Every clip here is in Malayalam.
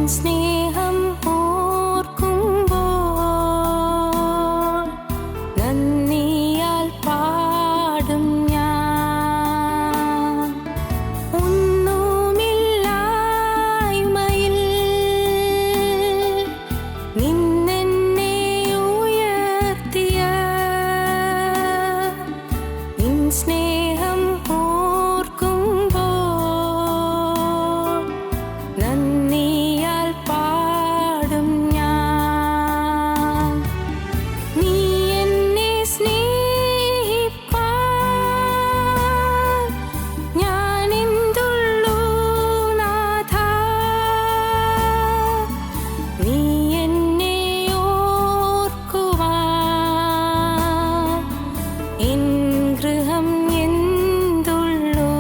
സ്നേഹം ഓർക്കുമ്പോൾ നന്ദിയാൽ പാടും ഞാൻ. ഒന്നുമില്ലായ്മയിൽ നിന്നെന്നെ ഉയർത്തിയ നിൻ സ്നേഹം ഓർക്കുമ്പോൾ നന്ദിയാൽ പാടും ഞാൻ. നീ എന്നെ സ്നേഹിപ്പാൻ ഞാനെന്തുള്ളൂ നാഥാ. നീ എന്നെ ഓർക്കുവാൻ എൻ ഗൃഹം എന്തുള്ളൂ.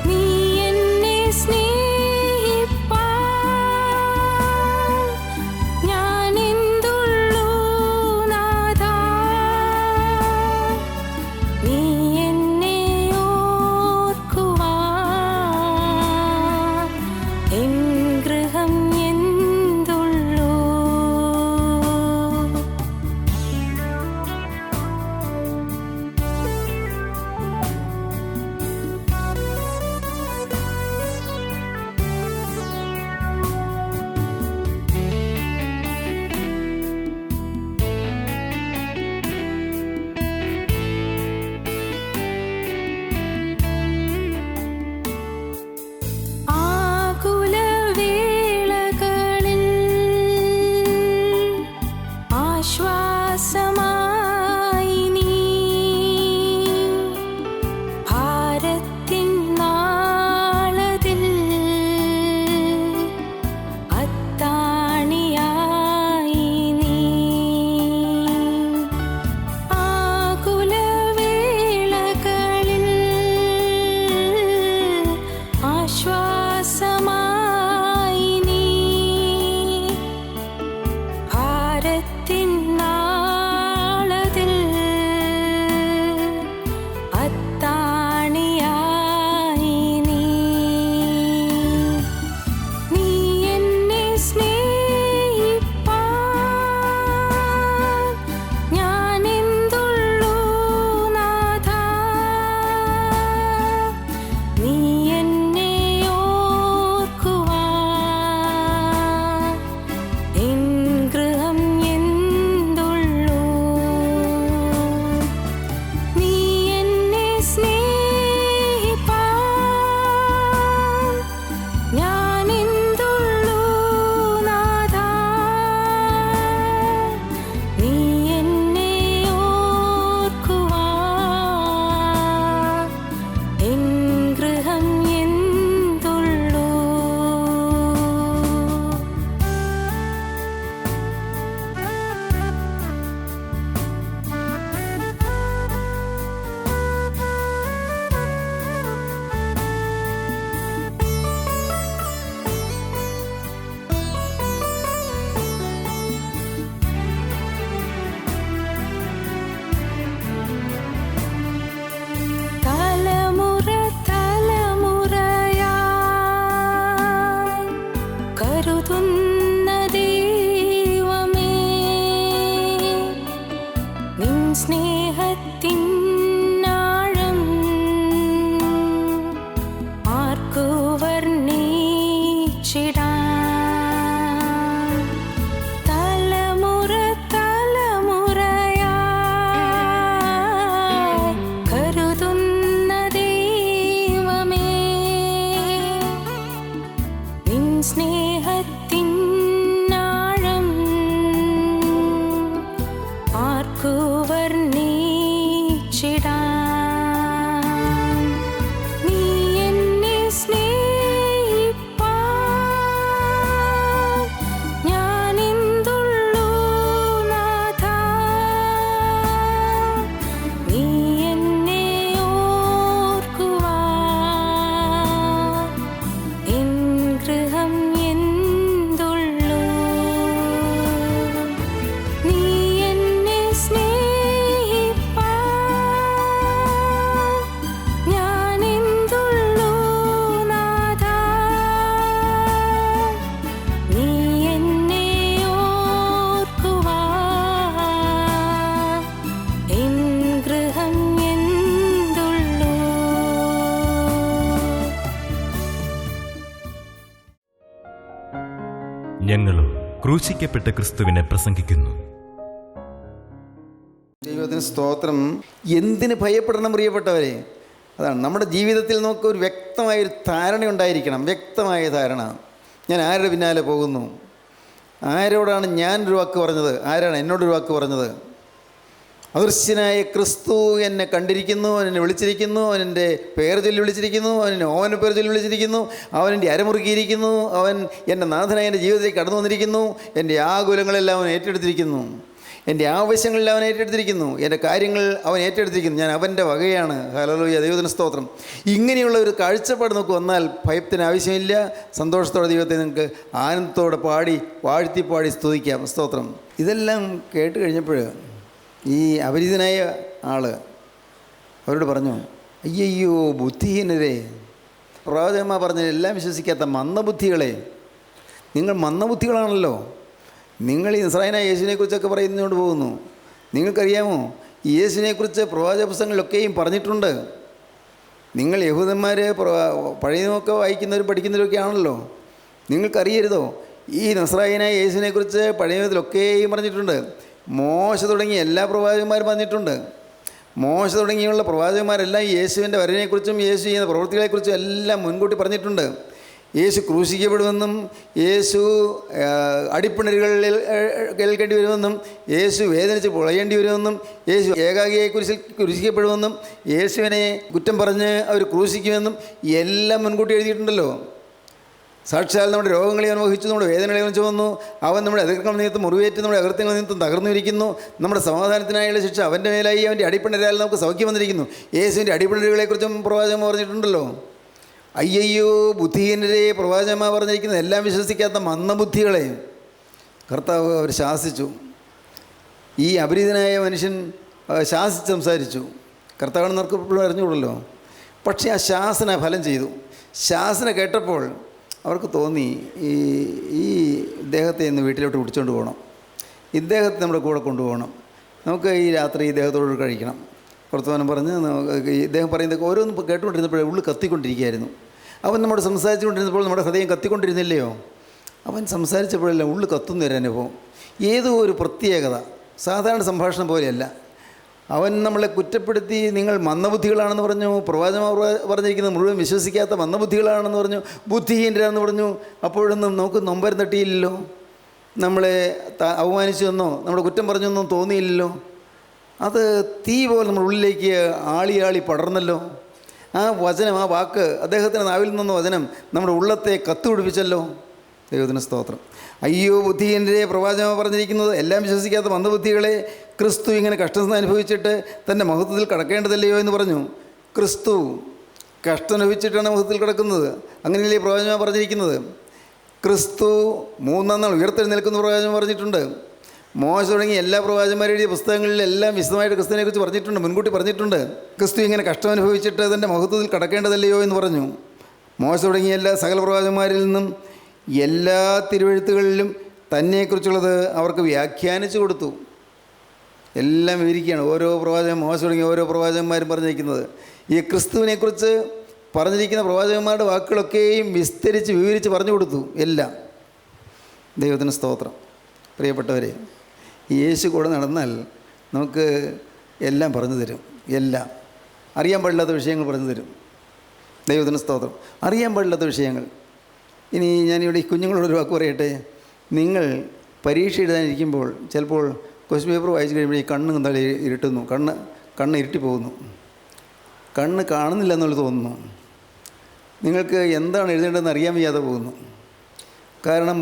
നീ എന്നെ സ്നേഹിപ്പാൻ ഞാനെന്തുള്ളൂ നാഥാ. നീ എന്നെ ഓർക്കുവാൻ എൻ ഗൃഹം എന്തുള്ളൂ. ആകുലവേളകളിൽ ആശ്വാസമായി നീ ഭാരത്തിൻ നാളതിൽ അത്താണിയായി നീ. ആകുലവേളകളിൽ ആശ്വാസമായി നീ ഭാരത്തിൻ നാളതിൽ അത്താണിയായി നീ. നീ എന്നെ സ്നേഹിപ്പാൻ ഞാനെന്തുള്ളൂ നാഥാ. നീ എന്നെ ഓർക്കുവാൻ എൻ ഗൃഹം എന്തുള്ളൂ. നീ എന്നെ സ്നേഹിപ്പാൻ ഞാനെന്തുള്ളൂ നാഥാ. നീ എന്നെ ഓർക്കുവാൻ എൻ ഗൃഹം എന്തുള്ളൂ. തലമുറ തലമുറയായി കരുതുന്ന ദൈവമേ, നിൻ സ്നേഹത്തിൻ ആഴം ആർക്കു വർണ്ണിച്ചിടാൻ. തലമുറ തലമുറയായി കരുതുന്ന ദൈവമേ, നിൻ സ്നേഹത്തിൻ ആഴം ആർക്കു വർണ്ണിച്ചിടാൻ. നീ എന്നെ സ്നേഹിപ്പാൻ ഞാനെന്തുള്ളൂ നാഥാ. നീ എന്നെ ഓർക്കുവാൻ എൻ ഗൃഹം ഞങ്ങളും ക്രൂശിക്കപ്പെട്ട ക്രിസ്തുവിനെ പ്രസംഗിക്കുന്നു. ദൈവത്തിന് സ്തോത്രം. എന്തിന് ഭയപ്പെടണം പ്രിയപ്പെട്ടവരെ? അതാണ് നമ്മുടെ ജീവിതത്തിൽ നമുക്ക് ഒരു വ്യക്തമായൊരു ധാരണ ഉണ്ടായിരിക്കണം. വ്യക്തമായ ധാരണ. ഞാൻ ആരുടെ പിന്നാലെ പോകുന്നു? ആരോടാണ് ഞാനൊരു വാക്ക് പറഞ്ഞത്? ആരാണ് എന്നോടൊരു വാക്ക് പറഞ്ഞത്? അദൃശ്യനായ ക്രിസ്തു എന്നെ കണ്ടിരിക്കുന്നു, അവൻ എന്നെ വിളിച്ചിരിക്കുന്നു, അവൻ എൻ്റെ പേര് ചൊല്ലി വിളിച്ചിരിക്കുന്നു, അവൻ്റെ പേര് ചൊല്ലി വിളിച്ചിരിക്കുന്നു, അവൻ എൻ്റെ അരമുറുക്കിയിരിക്കുന്നു, അവൻ എൻ്റെ നാഥനായ എൻ്റെ ജീവിതത്തിലേക്ക് കടന്നു വന്നിരിക്കുന്നു, എൻ്റെ ആകുലങ്ങളെല്ലാം അവൻ ഏറ്റെടുത്തിരിക്കുന്നു, എൻ്റെ ആവശ്യങ്ങളെല്ലാം അവൻ ഏറ്റെടുത്തിരിക്കുന്നു, എൻ്റെ കാര്യങ്ങൾ അവൻ ഏറ്റെടുത്തിരിക്കുന്നു, ഞാൻ അവൻ്റെ വകയാണ്. ഹല്ലേലൂയ, ദൈവത്തിന് സ്തോത്രം. ഇങ്ങനെയുള്ള ഒരു കാഴ്ചപ്പാട് നമുക്ക് വന്നാൽ ഭയത്തിന് ആവശ്യമില്ല. സന്തോഷത്തോടെ ദൈവത്തെ നിങ്ങൾക്ക് ആനന്ദത്തോടെ പാടി വാഴ്ത്തിപ്പാടി സ്തുതിക്കാം. സ്തോത്രം. ഇതെല്ലാം കേട്ട് കഴിഞ്ഞപ്പോൾ ഈ അപരിചിതനായ ആൾ അവരോട് പറഞ്ഞു, അയ്യോ ബുദ്ധിഹീനരെ, പ്രവാചകന്മാർ പറഞ്ഞ എല്ലാം വിശ്വസിക്കാത്ത മന്ദബുദ്ധികളെ, നിങ്ങൾ മന്ദബുദ്ധികളാണല്ലോ. നിങ്ങൾ ഈ നസ്രായനായ യേശുവിനെക്കുറിച്ചൊക്കെ പറയുന്നതുകൊണ്ട് പോകുന്നു. നിങ്ങൾക്കറിയാമോ, ഈ യേശുവിനെക്കുറിച്ച് പ്രവാചക പുസ്തകങ്ങളിലൊക്കെയും പറഞ്ഞിട്ടുണ്ട്. നിങ്ങൾ യഹൂദന്മാർ പഴയതൊക്കെ വായിക്കുന്നവരും പഠിക്കുന്നവരൊക്കെ ആണല്ലോ. നിങ്ങൾക്കറിയരുതോ, ഈ നസ്രായനായ യേശുവിനെക്കുറിച്ച് പഴയതിലൊക്കെയും പറഞ്ഞിട്ടുണ്ട്. മോശ തുടങ്ങിയ എല്ലാ പ്രവാചകന്മാരും പറഞ്ഞിട്ടുണ്ട്. മോശ തുടങ്ങിയുള്ള പ്രവാചകന്മാരെല്ലാം യേശുവിൻ്റെ വരവിനെക്കുറിച്ചും യേശു ചെയ്യുന്ന പ്രവൃത്തികളെക്കുറിച്ചും എല്ലാം മുൻകൂട്ടി പറഞ്ഞിട്ടുണ്ട്. യേശു ക്രൂശിക്കപ്പെടുമെന്നും, യേശു അടിപ്പിണരുകളിൽ കേൾക്കേണ്ടി വരുമെന്നും, യേശു വേദനിച്ച് പൊളയേണ്ടി വരുമെന്നും, യേശു ഏകാഗിയെ ക്രൂശിക്കപ്പെടുമെന്നും, യേശുവിനെ കുറ്റം പറഞ്ഞ് അവർ ക്രൂശിക്കുമെന്നും എല്ലാം മുൻകൂട്ടി എഴുതിയിട്ടുണ്ടല്ലോ. സാക്ഷാൽ നമ്മുടെ രോഗങ്ങളെ അവൻ വഹിച്ചു, നമ്മുടെ വേദനകളെ അവൻ ചുമന്നു, അവൻ നമ്മുടെ അതിർക്രമ നിമിത്തം മുറിവേറ്റ് നമ്മുടെ അകൃത്യങ്ങൾ നിമിത്തം തകർന്നിരിക്കുന്നു, നമ്മുടെ സമാധാനത്തിനായുള്ള ശിക്ഷ അവൻ്റെ മേലായി, അവൻ്റെ അടിപ്പിണരാൽ നമുക്ക് സൗഖ്യം വന്നിരിക്കുന്നു. യേശുവിൻ്റെ അടിപ്പിണരുകളെക്കുറിച്ചും പ്രവാചകന്മാർ പറഞ്ഞിട്ടുണ്ടല്ലോ. അയ്യോ ബുദ്ധിഹീനരെ, പ്രവാചകന്മാർ പറഞ്ഞിരിക്കുന്നത് എല്ലാം വിശ്വസിക്കാത്ത മന്ദബുദ്ധികളെ കർത്താവ് അവർ ശാസിച്ചു. ഈ അപരിചിതനായ മനുഷ്യൻ ശാസിച്ച് സംസാരിച്ചു. കർത്താവാണെന്ന് അവർക്ക് എപ്പോഴും അറിഞ്ഞുകൂടല്ലോ. പക്ഷേ ആ ശാസന ഫലം ചെയ്തു. ശാസന കേട്ടപ്പോൾ അവർക്ക് തോന്നി, ഈ ഇദ്ദേഹത്തെ ഇന്ന് വീട്ടിലോട്ട് വിളിച്ചുകൊണ്ട് പോകണം, ഇദ്ദേഹത്തെ നമ്മുടെ കൂടെ കൊണ്ടുപോകണം, നമുക്ക് ഈ രാത്രി ഇദ്ദേഹത്തോട് കഴിക്കണം. വർത്തമാനം പറഞ്ഞ് ഇദ്ദേഹം പറയുന്നത് ഓരോന്നും കേട്ടുകൊണ്ടിരുന്നപ്പോഴേ ഉള്ളിൽ കത്തിക്കൊണ്ടിരിക്കുകയായിരുന്നു. അവൻ നമ്മോട് സംസാരിച്ചുകൊണ്ടിരുന്നപ്പോൾ നമ്മുടെ ഹൃദയം കത്തിക്കൊണ്ടിരുന്നില്ലയോ? അവൻ സംസാരിച്ചപ്പോഴെല്ലാം ഉള്ളിൽ കത്തുന്നൊരനുഭവം, ഏതോ ഒരു പ്രത്യേകത, സാധാരണ സംഭാഷണം പോലെയല്ല. അവൻ നമ്മളെ കുറ്റപ്പെടുത്തി നിങ്ങൾ മന്ദബുദ്ധികളാണെന്ന് പറഞ്ഞു. പ്രവാചകന്മാർ പറഞ്ഞിരിക്കുന്നത് മുഴുവൻ വിശ്വസിക്കാത്ത മന്ദബുദ്ധികളാണെന്ന് പറഞ്ഞു, ബുദ്ധിഹീനരാണെന്ന് പറഞ്ഞു. അപ്പോഴൊന്നും നമുക്ക് നൊമ്പരം തട്ടിയില്ലല്ലോ, നമ്മളെ അവമാനിച്ചു എന്നോ നമ്മുടെ കുറ്റം പറഞ്ഞൊന്നും തോന്നിയില്ലല്ലോ. അത് തീ പോലെ നമ്മുടെ ഉള്ളിലേക്ക് ആളി പടർന്നല്ലോ. ആ വചനം, ആ വാക്ക്, അദ്ദേഹത്തിൻ്റെ നാവിൽ നിന്ന വചനം നമ്മുടെ ഉള്ളത്തെ കത്തുപിടിപ്പിച്ചല്ലോ. ദൈവത്തിന് സ്തോത്രം. അയ്യോ ബുദ്ധിഹീനരെ, പ്രവാചകന്മാർ പറഞ്ഞിരിക്കുന്നത് എല്ലാം വിശ്വസിക്കാത്ത മന്ദബുദ്ധികളെ, ക്രിസ്തു ഇങ്ങനെ കഷ്ടം അനുഭവിച്ചിട്ട് തൻ്റെ മഹത്വത്തിൽ കടക്കേണ്ടതല്ലയോ എന്ന് പറഞ്ഞു. ക്രിസ്തു കഷ്ടം അനുഭവിച്ചിട്ടാണ് മഹത്വത്തിൽ കിടക്കുന്നത്. അങ്ങനെയല്ലേ പ്രവാചകന്മാർ പറഞ്ഞിരിക്കുന്നത്? ക്രിസ്തു 3-ാം നാൾ ഉയർത്തെഴുന്നേൽക്കുന്ന പ്രവാചകൻ പറഞ്ഞിട്ടുണ്ട്. മോശ തുടങ്ങി എല്ലാ പ്രവാചകന്മാരും എഴുതിയ പുസ്തകങ്ങളിലെല്ലാം വിശദമായിട്ട് ക്രിസ്തുവിനെക്കുറിച്ച് പറഞ്ഞിട്ടുണ്ട്, മുൻകൂട്ടി പറഞ്ഞിട്ടുണ്ട്. ക്രിസ്തു ഇങ്ങനെ കഷ്ടം അനുഭവിച്ചിട്ട് തൻ്റെ മഹത്വത്തിൽ കടക്കേണ്ടതല്ലയോ എന്ന് പറഞ്ഞു. മോശ തുടങ്ങിയ എല്ലാ സകല പ്രവാചകന്മാരിൽ നിന്നും എല്ലാ തിരുവെഴുത്തുകളിലും തന്നെക്കുറിച്ചുള്ളത് അവർക്ക് വ്യാഖ്യാനിച്ചു കൊടുത്തു. എല്ലാം വിവരിക്കുകയാണ്. ഓരോ പ്രവാചകൻ, മോശ തുടങ്ങിയ ഓരോ പ്രവാചകന്മാരും പറഞ്ഞിരിക്കുന്നത്. ഈ ക്രിസ്തുവിനെക്കുറിച്ച് പറഞ്ഞിരിക്കുന്ന പ്രവാചകന്മാരുടെ വാക്കുകളൊക്കെയും വിസ്തരിച്ച് വിവരിച്ച് പറഞ്ഞു കൊടുത്തു എല്ലാം. ദൈവത്തിന് സ്തോത്രം. പ്രിയപ്പെട്ടവരെ, യേശു കൂടെ നടന്നാൽ നമുക്ക് എല്ലാം പറഞ്ഞു തരും. എല്ലാം അറിയാൻ പാടില്ലാത്ത വിഷയങ്ങൾ പറഞ്ഞു തരും. ദൈവത്തിന് സ്തോത്രം. അറിയാൻ പാടില്ലാത്ത വിഷയങ്ങൾ. ഇനി ഞാനിവിടെ ഈ കുഞ്ഞുങ്ങളോടൊരു വാക്ക് പറയട്ടെ. നിങ്ങൾ പരീക്ഷ എഴുതാനിരിക്കുമ്പോൾ ചിലപ്പോൾ ക്വസ്റ്റ്യൻ പേപ്പർ വായിച്ച് കഴിയുമ്പോൾ ഈ കണ്ണ് എന്താ ഇരുട്ടുന്നു, കണ്ണ് ഇരുട്ടി പോകുന്നു, കണ്ണ് കാണുന്നില്ല എന്നുള്ളത് തോന്നുന്നു. നിങ്ങൾക്ക് എന്താണ് എഴുതേണ്ടതെന്ന് അറിയാൻ വയ്യാതെ പോകുന്നു. കാരണം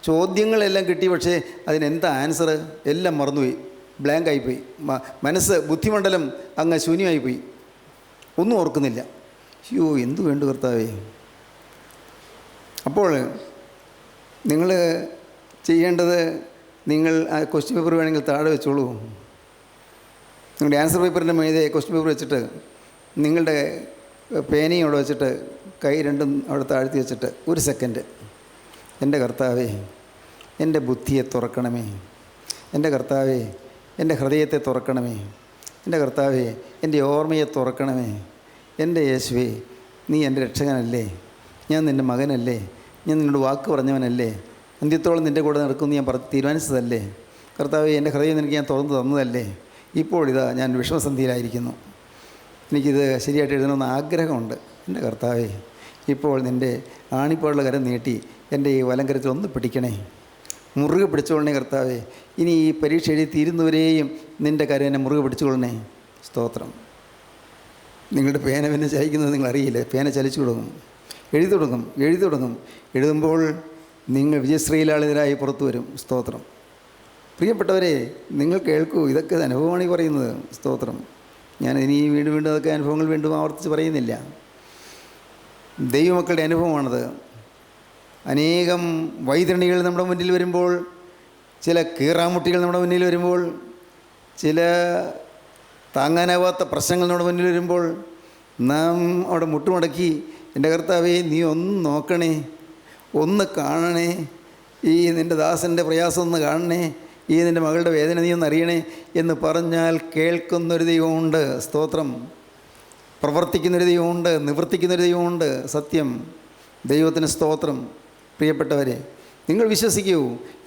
ചോദ്യങ്ങളെല്ലാം കിട്ടി, പക്ഷേ അതിനെന്താ ആൻസർ എല്ലാം മറന്നുപോയി, ബ്ലാങ്ക് ആയിപ്പോയി. മനസ്സ്, ബുദ്ധിമണ്ഡലം അങ്ങ് ശൂന്യമായിപ്പോയി, ഒന്നും ഓർക്കുന്നില്ല. അയ്യോ എന്തു വേണ്ടു കർത്താവേ. അപ്പോൾ നിങ്ങൾ ചെയ്യേണ്ടത്, നിങ്ങൾ ആ ക്വസ്റ്റ്യൻ പേപ്പർ വേണമെങ്കിൽ താഴെ വെച്ചോളൂ. നിങ്ങളുടെ ആൻസർ പേപ്പറിൻ്റെ മീതെ ക്വസ്റ്റ്യൻ പേപ്പർ വെച്ചിട്ട് നിങ്ങളുടെ പേനയും അവിടെ വെച്ചിട്ട് കൈ രണ്ടും അവിടെ താഴ്ത്തി വെച്ചിട്ട് ഒരു സെക്കൻഡ്, എൻ്റെ കർത്താവേ എൻ്റെ ബുദ്ധിയെ തുറക്കണമേ, എൻ്റെ കർത്താവേ എൻ്റെ ഹൃദയത്തെ തുറക്കണമേ, എൻ്റെ കർത്താവേ എൻ്റെ ഓർമ്മയെ തുറക്കണമേ, എൻ്റെ യേശുവേ നീ എൻ്റെ രക്ഷകനല്ലേ, ഞാൻ നിൻ്റെ മകനല്ലേ, ഞാൻ നിന്നോട് വാക്ക് പറഞ്ഞവനല്ലേ, അന്ത്യത്തോളം നിൻ്റെ കൂടെ നടക്കുമെന്ന് ഞാൻ തീരുമാനിച്ചതല്ലേ? കർത്താവേ, എൻ്റെ ഹൃദയം നിനക്ക് ഞാൻ തുറന്നു തന്നതല്ലേ? ഇപ്പോൾ ഇതാ ഞാൻ വിഷമസന്ധിയിലായിരിക്കുന്നു. എനിക്കിത് ശരിയായിട്ട് എഴുതണമെന്ന് ആഗ്രഹമുണ്ട്. എൻ്റെ കർത്താവേ, ഇപ്പോൾ നിൻ്റെ ആണിപ്പാടുള്ള കരം നീട്ടി എൻ്റെ ഈ വലം കരത്തിൽ ഒന്ന് പിടിക്കണേ, മുറുകെ പിടിച്ചുകൊള്ളണേ കർത്താവേ. ഇനി ഈ പരീക്ഷ എഴുതി തീരുന്നവരെയും നിൻ്റെ കരം എന്നെ മുറുകെ പിടിച്ചുകൊള്ളണേ. സ്തോത്രം. നിങ്ങളുടെ പേന പിന്നെ ചലിക്കുന്നത് നിങ്ങളറിയില്ല. പേന ചലിച്ചു തുടങ്ങും, എഴുതി തുടങ്ങും. എഴുതുമ്പോൾ നിങ്ങൾ വിജയശ്രീലാളിതരായി പുറത്തു വരും. സ്തോത്രം. പ്രിയപ്പെട്ടവരെ, നിങ്ങൾ കേൾക്കൂ, ഇതൊക്കെ അനുഭവമാണ് ഈ പറയുന്നത്. സ്തോത്രം. ഞാൻ ഇനി വീണ്ടും അതൊക്കെ അനുഭവങ്ങൾ വീണ്ടും ആവർത്തിച്ച് പറയുന്നില്ല. ദൈവമക്കളുടെ അനുഭവമാണത്. അനേകം വൈതരണികൾ നമ്മുടെ മുന്നിൽ വരുമ്പോൾ, ചില കീറാമുട്ടികൾ നമ്മുടെ മുന്നിൽ വരുമ്പോൾ, ചില താങ്ങാനാവാത്ത പ്രശ്നങ്ങൾ നമ്മുടെ മുന്നിൽ വരുമ്പോൾ നാം അവിടെ മുട്ടുമടക്കി, എൻ്റെ കർത്താവേ, നീ ഒന്ന് നോക്കണേ, ഒന്ന് കാണണേ, ഈ നിൻ്റെ ദാസൻ്റെ പ്രയാസം ഒന്ന് കാണണേ, ഈ നിൻ്റെ മകളുടെ വേദന നീ ഒന്ന് അറിയണേ എന്ന് പറഞ്ഞാൽ കേൾക്കുന്നൊരു ദൈവമുണ്ട്. സ്തോത്രം. പ്രവർത്തിക്കുന്നൊരു ദൈവമുണ്ട്, നിവർത്തിക്കുന്നൊരു ദൈവമുണ്ട്. സത്യം. ദൈവത്തിന് സ്തോത്രം. പ്രിയപ്പെട്ടവരെ, നിങ്ങൾ വിശ്വസിക്കൂ,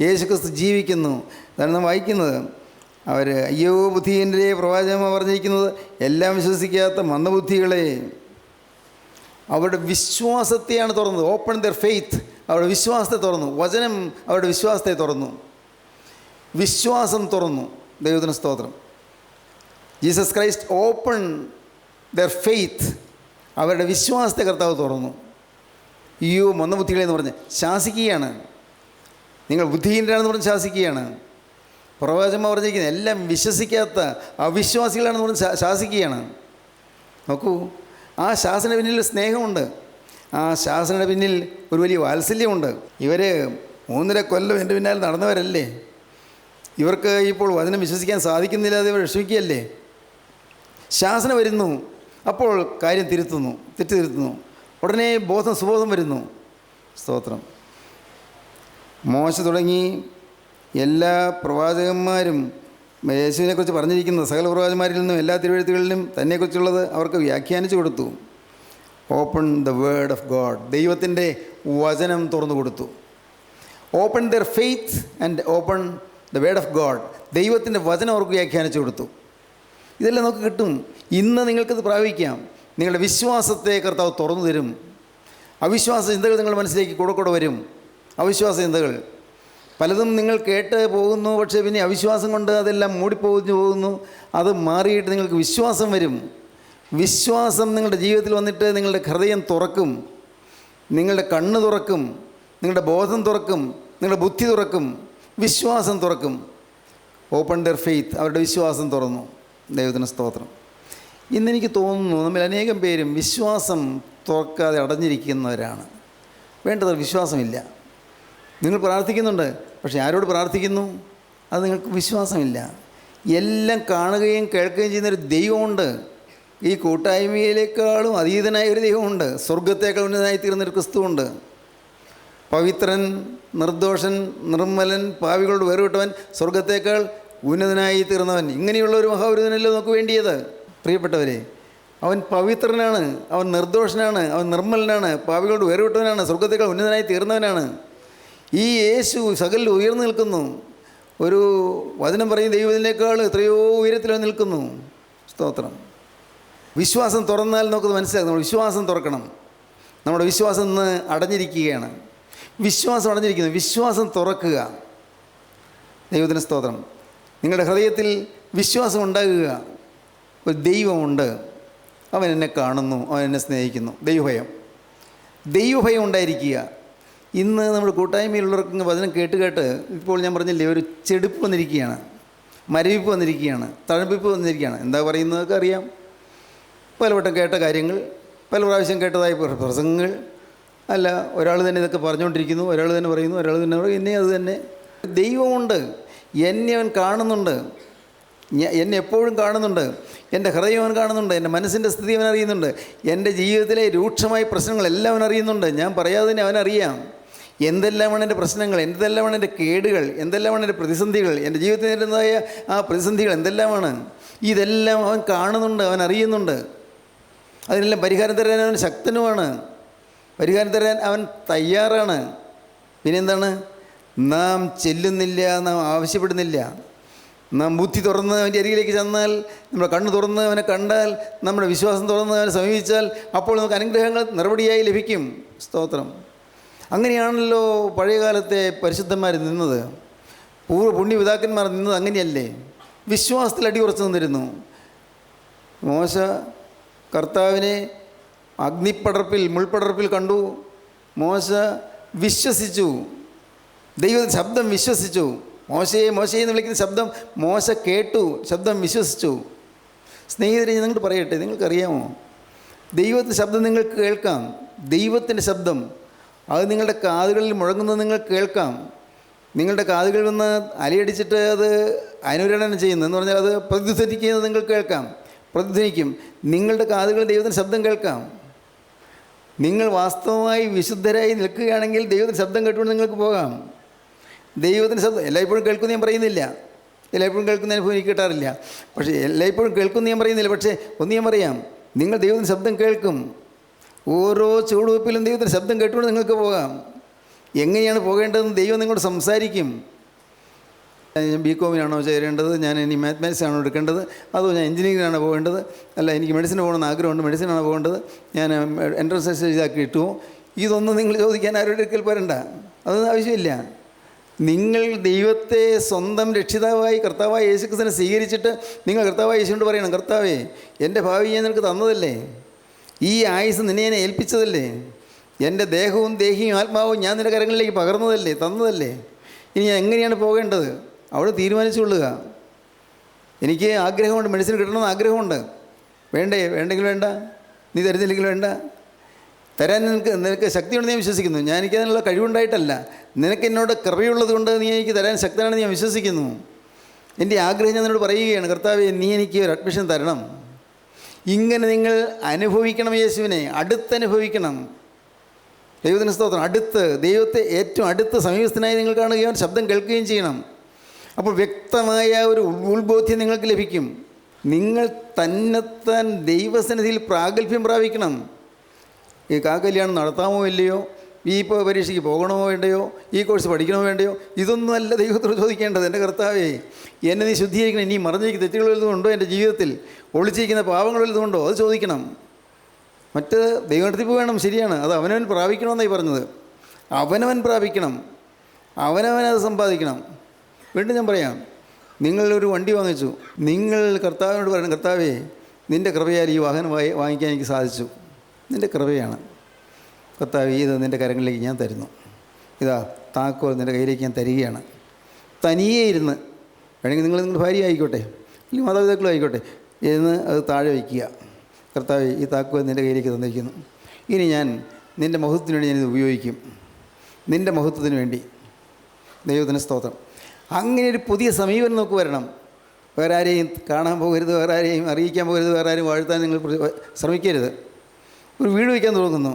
യേശുക്രിസ്തു ജീവിക്കുന്നു. അതാണ് നാം വായിക്കുന്നത്. അവർ അയ്യോ ബുദ്ധിഹീനരെ, പ്രവാചകന്മാർ പറഞ്ഞിരിക്കുന്നത്, എല്ലാം വിശ്വസിക്കാത്ത മന്ദബുദ്ധികളെ. അവരുടെ വിശ്വാസത്തെയാണ് തുറന്നത്. Open there faith. അവരുടെ വിശ്വാസത്തെ തുറന്നു. വചനം അവരുടെ വിശ്വാസത്തെ തുറന്നു. വിശ്വാസം തുറന്നു. ദൈവത്തിന് സ്തോത്രം. Jesus Christ open there faith. അവരുടെ വിശ്വാസത്തെ കർത്താവ് തുറന്നു. അയ്യോ മന്ദബുദ്ധികളെ എന്ന് പറഞ്ഞ് ശാസിക്കുകയാണ്. നിങ്ങൾ ബുദ്ധിഹീനരാണെന്ന് പറഞ്ഞ് ശാസിക്കുകയാണ്. പ്രവാചകന്മാർ പറഞ്ഞിരിക്കുന്നത് എല്ലാം വിശ്വസിക്കാത്ത അവിശ്വാസികളാണെന്ന് പറഞ്ഞ് ശാസിക്കുകയാണ്. നോക്കൂ, ആ ശാസന പിന്നിൽ സ്നേഹമുണ്ട്. ആ ശാസനയുടെ പിന്നിൽ ഒരു വലിയ വാത്സല്യമുണ്ട്. ഇവർ 3.5 കൊല്ലം എൻ്റെ പിന്നാലെ നടന്നവരല്ലേ? ഇവർക്ക് ഇപ്പോൾ വചനം വിശ്വസിക്കാൻ സാധിക്കുന്നില്ലാതെ ഇവർ വിഷമിക്കുകയല്ലേ? ശാസന വരുന്നു, അപ്പോൾ കാര്യം തിരുത്തുന്നു, തെറ്റ് തിരുത്തുന്നു. ഉടനെ സുബോധം വരുന്നു. സ്തോത്രം. മോശ തുടങ്ങി എല്ലാ പ്രവാചകന്മാരും യേശുവിനെക്കുറിച്ച് പറഞ്ഞിരിക്കുന്നത്, സകല പ്രവാചകന്മാരിൽ നിന്നും എല്ലാ തിരുവെഴുത്തുകളിലും തന്നെക്കുറിച്ചുള്ളത് അവർക്ക് വ്യാഖ്യാനിച്ചു കൊടുത്തു. Open the word of God. ദൈവത്തിൻ്റെ വചനം തുറന്നു കൊടുത്തു. Open there faith and open the word of God. ദൈവത്തിൻ്റെ വചനം അവർക്ക് വ്യാഖ്യാനിച്ചു കൊടുത്തു. ഇതെല്ലാം നമുക്ക് കിട്ടും. ഇന്ന് നിങ്ങൾക്കത് പ്രാപിക്കാം. നിങ്ങളുടെ വിശ്വാസത്തെ കർത്താവ് തുറന്നു തരും. അവിശ്വാസ ചിന്തകൾ നിങ്ങളുടെ മനസ്സിലേക്ക് കൂടെ വരും. അവിശ്വാസ ചിന്തകൾ പലതും നിങ്ങൾ കേട്ട് പോകുന്നു, പക്ഷേ പിന്നെ അവിശ്വാസം കൊണ്ട് അതെല്ലാം മൂടിപ്പോകുന്നു. അത് മാറിയിട്ട് നിങ്ങൾക്ക് വിശ്വാസം വരും. വിശ്വാസം നിങ്ങളുടെ ജീവിതത്തിൽ വന്നിട്ട് നിങ്ങളുടെ ഹൃദയം തുറക്കും, നിങ്ങളുടെ കണ്ണ് തുറക്കും, നിങ്ങളുടെ ബോധം തുറക്കും, നിങ്ങളുടെ ബുദ്ധി തുറക്കും, വിശ്വാസം തുറക്കും. Open there faith. അവരുടെ വിശ്വാസം തുറന്നു. ദൈവത്തിന് സ്തോത്രം. ഇന്നെനിക്ക് തോന്നുന്നു നമ്മൾ അനേകം പേരും വിശ്വാസം തുറക്കാതെ അടഞ്ഞിരിക്കുന്നവരാണ്. വേണ്ടത് വിശ്വാസമില്ല. നിങ്ങൾ പ്രാർത്ഥിക്കുന്നുണ്ട്, പക്ഷേ ആരോട് പ്രാർത്ഥിക്കുന്നു? അത് നിങ്ങൾക്ക് വിശ്വാസമില്ല. എല്ലാം കാണുകയും കേൾക്കുകയും ചെയ്യുന്നൊരു ദൈവമുണ്ട്. ഈ കൂട്ടായ്മയിലേക്കാളും അതീതനായ ഒരു ദൈവമുണ്ട്. സ്വർഗത്തേക്കാൾ ഉന്നതനായി തീർന്നൊരു ക്രിസ്തുവുണ്ട്. പവിത്രൻ, നിർദോഷൻ, നിർമ്മലൻ, പാപികളോട് വേർവിട്ടവൻ, സ്വർഗത്തേക്കാൾ ഉന്നതനായി തീർന്നവൻ. ഇങ്ങനെയുള്ള ഒരു മഹാപുരുഷനല്ലോ നമുക്ക് വേണ്ടിയത്. പ്രിയപ്പെട്ടവരെ, അവൻ പവിത്രനാണ്, അവൻ നിർദോഷനാണ്, അവൻ നിർമ്മലനാണ്, പാപികളോട് വേർവിട്ടവനാണ്, സ്വർഗത്തേക്കാൾ ഉന്നതനായി തീർന്നവനാണ്. ഈ യേശു സകലിൽ ഉയർന്നു നിൽക്കുന്നു. ഒരു വചനം പറയും ദൈവത്തിനേക്കാൾ എത്രയോ ഉയരത്തിൽ നിൽക്കുന്നു. സ്തോത്രം. വിശ്വാസം തുറന്നാൽ നമുക്കത് മനസ്സിലാക്കും. നമ്മൾ വിശ്വാസം തുറക്കണം. നമ്മുടെ വിശ്വാസം ഇന്ന് അടഞ്ഞിരിക്കുകയാണ്. വിശ്വാസം അടഞ്ഞിരിക്കുന്നു. വിശ്വാസം തുറക്കുക. ദൈവത്തിന് സ്തോത്രം. നിങ്ങളുടെ ഹൃദയത്തിൽ വിശ്വാസം ഉണ്ടാകുക. ഒരു ദൈവമുണ്ട്, അവൻ എന്നെ കാണുന്നു, അവൻ എന്നെ സ്നേഹിക്കുന്നു. ദൈവഭയം ഉണ്ടായിരിക്കുക. ഇന്ന് നമ്മുടെ കൂട്ടായ്മയിലുള്ളവർക്ക് വചനം കേട്ട് ഇപ്പോൾ ഞാൻ പറഞ്ഞില്ലേ, ഒരു ചെടുപ്പ് വന്നിരിക്കുകയാണ്, മരവിപ്പ് വന്നിരിക്കുകയാണ്, തഴപ്പിപ്പ് വന്നിരിക്കുകയാണ്. എന്താ പറയുന്നതൊക്കെ അറിയാം. പലവട്ടം കേട്ട കാര്യങ്ങൾ, പല പ്രാവശ്യം കേട്ടതായ പ്രസംഗങ്ങൾ, അല്ല ഒരാൾ തന്നെ ഇതൊക്കെ പറഞ്ഞുകൊണ്ടിരിക്കുന്നു, ഒരാൾ തന്നെ പറയുന്നു, ഒരാൾ തന്നെ പറയും, എന്നെ അത് തന്നെ. ദൈവമുണ്ട്, എന്നെ അവൻ കാണുന്നുണ്ട്, എന്നെ എപ്പോഴും കാണുന്നുണ്ട്, എൻ്റെ ഹൃദയം അവൻ കാണുന്നുണ്ട്, എൻ്റെ മനസ്സിൻ്റെ സ്ഥിതി അവൻ അറിയുന്നുണ്ട്, എൻ്റെ ജീവിതത്തിലെ രൂക്ഷമായ പ്രശ്നങ്ങളെല്ലാം അവൻ അറിയുന്നുണ്ട്. ഞാൻ പറയാതെ തന്നെ അവനറിയാം എന്തെല്ലാമാണ് എൻ്റെ പ്രശ്നങ്ങൾ, എന്തെല്ലാമാണ് എൻ്റെ കേടുകൾ, എന്തെല്ലാമാണ് എൻ്റെ പ്രതിസന്ധികൾ, എൻ്റെ ജീവിതത്തിൽ നേരിടുന്നതായ ആ പ്രതിസന്ധികൾ എന്തെല്ലാമാണ്. ഇതെല്ലാം അവൻ കാണുന്നുണ്ട്, അവൻ അറിയുന്നുണ്ട്. അതിനെല്ലാം പരിഹാരം തരാൻ അവൻ ശക്തനുമാണ്, പരിഹാരം തരാൻ അവൻ തയ്യാറാണ്. പിന്നെന്താണ്? നാം ചെല്ലുന്നില്ല, നാം ആവശ്യപ്പെടുന്നില്ല. നാം ബുദ്ധി തുറന്ന് അവൻ്റെ അരികിലേക്ക് ചെന്നാൽ, നമ്മുടെ കണ്ണ് തുറന്ന് അവനെ കണ്ടാൽ, നമ്മുടെ വിശ്വാസം തുറന്ന് അവനെ സമീപിച്ചാൽ, അപ്പോൾ നമുക്ക് അനുഗ്രഹങ്ങൾ നിറപടിയായി ലഭിക്കും. സ്തോത്രം. അങ്ങനെയാണല്ലോ പഴയകാലത്തെ പരിശുദ്ധന്മാർ നിന്നത്, പുണ്യപിതാക്കന്മാർ നിന്നത്. അങ്ങനെയല്ലേ? വിശ്വാസത്തിൽ അടിയുറച്ചു നിന്നിരുന്നു. മോശ കർത്താവിനെ അഗ്നിപ്പടർപ്പിൽ, മുൾപ്പടർപ്പിൽ കണ്ടു. മോശ വിശ്വസിച്ചു, ദൈവത്തിൻ്റെ ശബ്ദം വിശ്വസിച്ചു. മോശയെ മോശയെ എന്ന് വിളിക്കുന്ന ശബ്ദം മോശ കേട്ടു, ശബ്ദം വിശ്വസിച്ചു. സ്നേഹിതരെ, ഞാൻ നിങ്ങളോട് പറയട്ടെ, നിങ്ങൾക്കറിയാമോ, ദൈവത്തിൻ്റെ ശബ്ദം നിങ്ങൾക്ക് കേൾക്കാം. ദൈവത്തിൻ്റെ ശബ്ദം അത് നിങ്ങളുടെ കാതുകളിൽ മുഴങ്ങുന്നത് നിങ്ങൾക്ക് കേൾക്കാം. നിങ്ങളുടെ കാതുകളിൽ നിന്ന് അലയടിച്ചിട്ട് അത് അനുരണനം ചെയ്യുന്നു എന്ന് പറഞ്ഞാൽ അത് പ്രതിധ്വനിക്കുന്നത് നിങ്ങൾക്ക് കേൾക്കാം, പ്രതിധ്വനിക്കും. നിങ്ങളുടെ കാതുകളിൽ ദൈവത്തിൻ്റെ ശബ്ദം കേൾക്കാം. നിങ്ങൾ വാസ്തവമായി വിശുദ്ധരായി നിൽക്കുകയാണെങ്കിൽ ദൈവത്തിൻ്റെ ശബ്ദം കേട്ടുകൊണ്ട് നിങ്ങൾക്ക് പോകാം. ദൈവത്തിൻ്റെ ശബ്ദം എല്ലായ്പ്പോഴും കേൾക്കുന്ന ഞാൻ പറയുന്നില്ല, എല്ലായ്പ്പോഴും കേൾക്കുന്ന അനുഭവം എനിക്ക് കിട്ടാറില്ല. പക്ഷേ എല്ലായ്പ്പോഴും കേൾക്കുന്ന ഞാൻ പറയുന്നില്ല. പക്ഷേ ഒന്ന് ഞാൻ പറയാം, നിങ്ങൾ ദൈവത്തിൻ്റെ ശബ്ദം കേൾക്കും. ഓരോ ചുവടുവെപ്പിലും ദൈവത്തിൻ്റെ ശബ്ദം കേട്ടുകൊണ്ട് നിങ്ങൾക്ക് പോകാം. എങ്ങനെയാണ് പോകേണ്ടതെന്ന് ദൈവം നിങ്ങളോട് സംസാരിക്കും. ഞാൻ ബികോമിനാണോ ചേരേണ്ടത്, ഞാൻ ഇനി മാത്മാറ്റിക്സ് ആണോ എടുക്കേണ്ടത്, അതോ ഞാൻ എഞ്ചിനീയറിംഗിനാണോ പോകേണ്ടത്, അല്ല എനിക്ക് മെഡിസിന് പോകണമെന്ന് ആഗ്രഹമുണ്ട്, മെഡിസിനാണോ പോകേണ്ടത്, ഞാൻ എൻട്രൻസ് ടെസ്റ്റ് ഇതാക്കി കിട്ടുമോ, ഇതൊന്നും നിങ്ങൾ ചോദിക്കാൻ ആരുടെ അടുക്കൽ വരണ്ട. അതൊന്നും ആവശ്യമില്ല. നിങ്ങൾ ദൈവത്തെ സ്വന്തം രക്ഷിതാവായി കർത്താവായ യേശുക്രിസ്തുവിനെ സ്വീകരിച്ചിട്ട് നിങ്ങൾ കർത്താവായ യേശുവിനോട് പറയണം, കർത്താവേ, എൻ്റെ ഭാവി ഞാൻ നിനക്ക് തന്നതല്ലേ, ഈ ആയുസ് നിന്നെ ഞാൻ ഏൽപ്പിച്ചതല്ലേ, എൻ്റെ ദേഹവും ദേഹിയും ആത്മാവും ഞാൻ നിൻ്റെ കരങ്ങളിലേക്ക് പകർന്നതല്ലേ, തന്നതല്ലേ, ഇനി ഞാൻ എങ്ങനെയാണ് പോകേണ്ടത് അവിടെ തീരുമാനിച്ചുകൊള്ളുക. എനിക്ക് ആഗ്രഹമുണ്ട്, മെഡിസിൻ കിട്ടണമെന്ന് ആഗ്രഹമുണ്ട്. വേണ്ടെങ്കിൽ വേണ്ട, നീ തരുന്നില്ലെങ്കിൽ വേണ്ട. തരാൻ നിനക്ക് ശക്തിയുണ്ടെന്ന് ഞാൻ വിശ്വസിക്കുന്നു. ഞാൻ എനിക്കതിനുള്ള കഴിവുണ്ടായിട്ടല്ല, നിനക്ക് എന്നോട് കൃപയുള്ളത് കൊണ്ട് നീ എനിക്ക് തരാൻ ശക്തനാണെന്ന് ഞാൻ വിശ്വസിക്കുന്നു. എൻ്റെ ആഗ്രഹം ഞാൻ നിന്നോട് പറയുകയാണ്, കർത്താവേ, നീ എനിക്ക് ഒരു അഡ്മിഷൻ തരണം. ഇങ്ങനെ നിങ്ങൾ അനുഭവിക്കണം, യേശുവിനെ അടുത്തനുഭവിക്കണം. ദൈവത്തിന് സ്തോത്രം. അടുത്ത് ദൈവത്തെ ഏറ്റവും അടുത്ത് സമീപസ്ഥനായി നിങ്ങൾ കാണുകയും ശബ്ദം കേൾക്കുകയും ചെയ്യണം. അപ്പോൾ വ്യക്തമായ ഒരു ഉൾബോധ്യം നിങ്ങൾക്ക് ലഭിക്കും. നിങ്ങൾ തന്നെത്താൻ ദൈവസന്നിധിയിൽ പ്രാഗൽഭ്യം പ്രാപിക്കണം. ഈ കല്യാണം നടത്താമോ ഇല്ലയോ, ഈ ഇപ്പോൾ പരീക്ഷയ്ക്ക് പോകണമോ വേണ്ടയോ, ഈ കോഴ്സ് പഠിക്കണമോ വേണ്ടയോ, ഇതൊന്നുമല്ല ദൈവത്തോട് ചോദിക്കേണ്ടത്. എൻ്റെ കർത്താവേ, എന്നെ നീ ശുദ്ധീകരിക്കണം. ഇനി മറഞ്ഞിരിക്കുന്ന തെറ്റുകൾ വല്ലതുമുണ്ടോ, എൻ്റെ ജീവിതത്തിൽ ഒളിച്ചിരിക്കുന്ന പാവങ്ങൾ വല്ലതുമുണ്ടോ, അത് ചോദിക്കണം. മറ്റ് ദൈവത്തിപ്പ് വേണം, ശരിയാണ്, അത് അവനവൻ പ്രാപിക്കണമെന്നായി പറഞ്ഞത്. അവനവൻ പ്രാപിക്കണം, അവനവനത് സമ്പാദിക്കണം. വീണ്ടും ഞാൻ പറയാം, നിങ്ങളൊരു വണ്ടി വാങ്ങിച്ചു, നിങ്ങൾ കർത്താവിനോട് പറയണം, കർത്താവേ, നിൻ്റെ കൃപയാൽ ഈ വാഹനം വാങ്ങിക്കാൻ എനിക്ക് സാധിച്ചു, നിൻ്റെ കൃപയാണ് കർത്താവേ, ഇത് നിൻ്റെ കരങ്ങളിലേക്ക് ഞാൻ തരുന്നു, ഇതാ താക്കോൽ നിൻ്റെ കയ്യിലേക്ക് ഞാൻ തരികയാണ്. തനിയെ ഇരുന്ന് വേണമെങ്കിൽ നിങ്ങളുടെ ഭാര്യ ആയിക്കോട്ടെ, അല്ലെങ്കിൽ മാതാപിതാക്കളും ആയിക്കോട്ടെ, ഇരുന്ന് അത് താഴെ വയ്ക്കുക. കർത്താവേ, ഈ താക്കോൽ നിൻ്റെ കയ്യിലേക്ക് തന്നിരിക്കുന്നു, ഇനി ഞാൻ നിൻ്റെ മഹത്വത്തിന് വേണ്ടി ഞാനിത് ഉപയോഗിക്കും, നിൻ്റെ മഹത്വത്തിന് വേണ്ടി. ദൈവത്തിന് സ്തോത്രം. അങ്ങനെ ഒരു പുതിയ സമീപനം നമുക്ക് വരണം. വേറെ ആരെയും കാണാൻ പോകരുത്, വേറെ ആരെയും അറിയിക്കാൻ പോകരുത്, വേറെ ആരും വാഴ്ത്താൻ നിങ്ങൾ ശ്രമിക്കരുത്. ഒരു വീട് വയ്ക്കാൻ തുടങ്ങുന്നു,